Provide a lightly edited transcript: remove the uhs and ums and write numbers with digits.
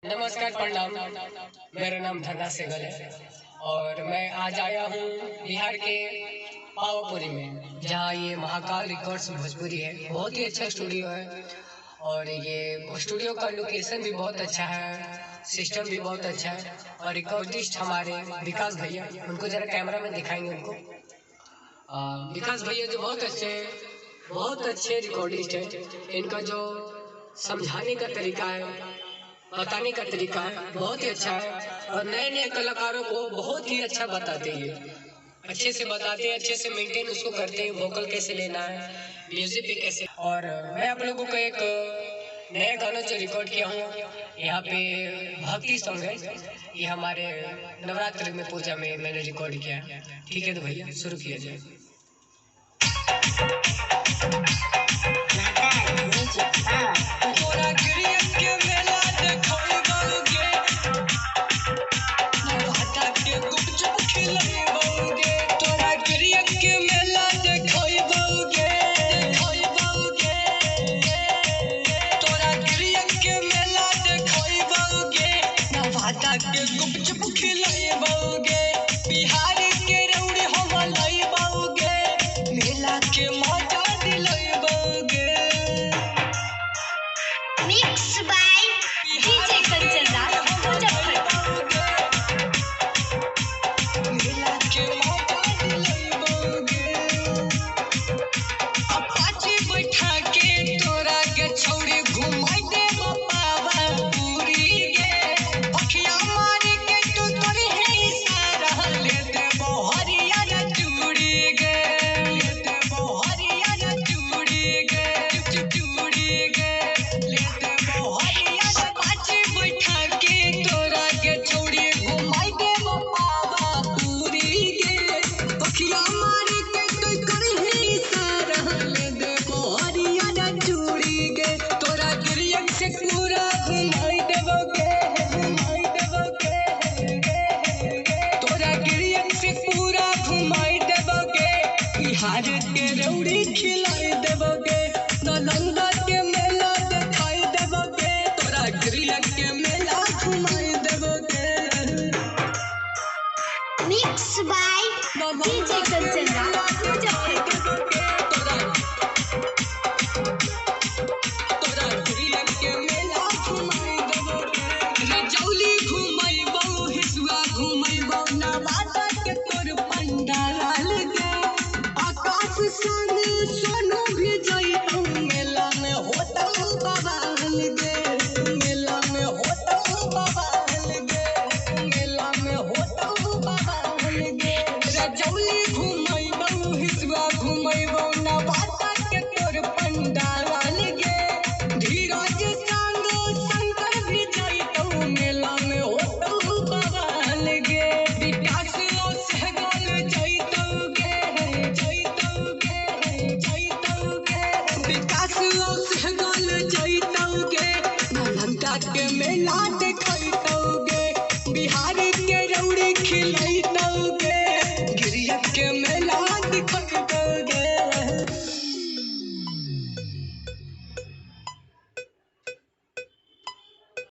नमस्कार, प्रणाम। मेरा नाम धन्ना सेगल है और मैं आज आया हूँ बिहार के पावापुरी में, जहाँ ये महाकाल रिकॉर्ड्स भोजपुरी है। बहुत ही अच्छा स्टूडियो है और ये स्टूडियो का लोकेशन भी बहुत अच्छा है, सिस्टम भी बहुत अच्छा है। और रिकॉर्डिस्ट हमारे विकास भैया, उनको जरा कैमरा में दिखाएंगे उनको। विकास भैया जो बहुत अच्छे रिकॉर्डिस्ट है। इनका जो समझाने का तरीका है, बताने का तरीका है, बहुत ही अच्छा है और नए नए कलाकारों को बहुत ही अच्छा बताते हैं। अच्छे से बताते हैं, अच्छे से मेंटेन उसको करते हैं, वोकल कैसे लेना है, म्यूजिक भी कैसे। और मैं आप लोगों को एक नया गाना जो रिकॉर्ड किया हूँ, यहाँ पे भक्ति सॉन्ग है। ये हमारे नवरात्रि में पूजा में मैंने रिकॉर्ड किया है। ठीक है, तो भैया शुरू किया जाए। के गुपचुप खिलाएबोगे, बिहार के रौड़ी हम लाएबोगे, मेला के मजा दिलाएबोगे। Mix by DJ Kanchan Raj Muzaffarpur. मेला के मजा दिलाएबोगे। अपाची बैठा के तोरा के छौड़ी घुमाई दे बाबा पूरी गे। अखिया मारी के तू तोरी है इशारा, ले दे बोहरिया ना चूड़ी गे, ले दे बोहरिया ना चूड़ी गे, चूड़ी गे, ले दे बोहरिया ना। अपाची बैठा के तोरा के छौड़ी घुमाई दे बाबा पूरी गे। अखिया मारी के तू तोरी है इशारा, ले दे बोहरिया ना चूड़ी गे। तोरा गिरियक से पूरा घुमाई देबोगे, घुमाई देबोगे, तोरा गिरियक से पूरा घुमाई देबोगे, बिहार के रौड़ी खिलाई देबोगे, नालंदा के मेला दिखाई देबोगे, तोरा गिरियक के मेला घुमाई देबोगे। Mix by DJ Kanchan Raj Muzaffarpur. तोरा गिरियक के मेला घुमाई देबोगे। रजौली घुमाइबो, हिसुआ घुमाइबो, नवादा के तोर पंडाल गे। आकाश संग सोनू भी जइतौ, मेला में होतौ बवाल गे, मेला में होतौ बवाल गे, मेला में होतौ बवाल गे। रजौली घुमाइबो, हिसुआ घुमाइबो, नवादा के तोर पंडाल गे। धीरज संग शंकर भी जइतौ, मेला में होतौ बवाल गे। विकास सहगल जइतौ गे, जइतौ गे, जइतौ गे, विकास सहगल जइतौ गे, नालंदा के मेला देखैतौ गे, बिहार के रौड़ी खिलै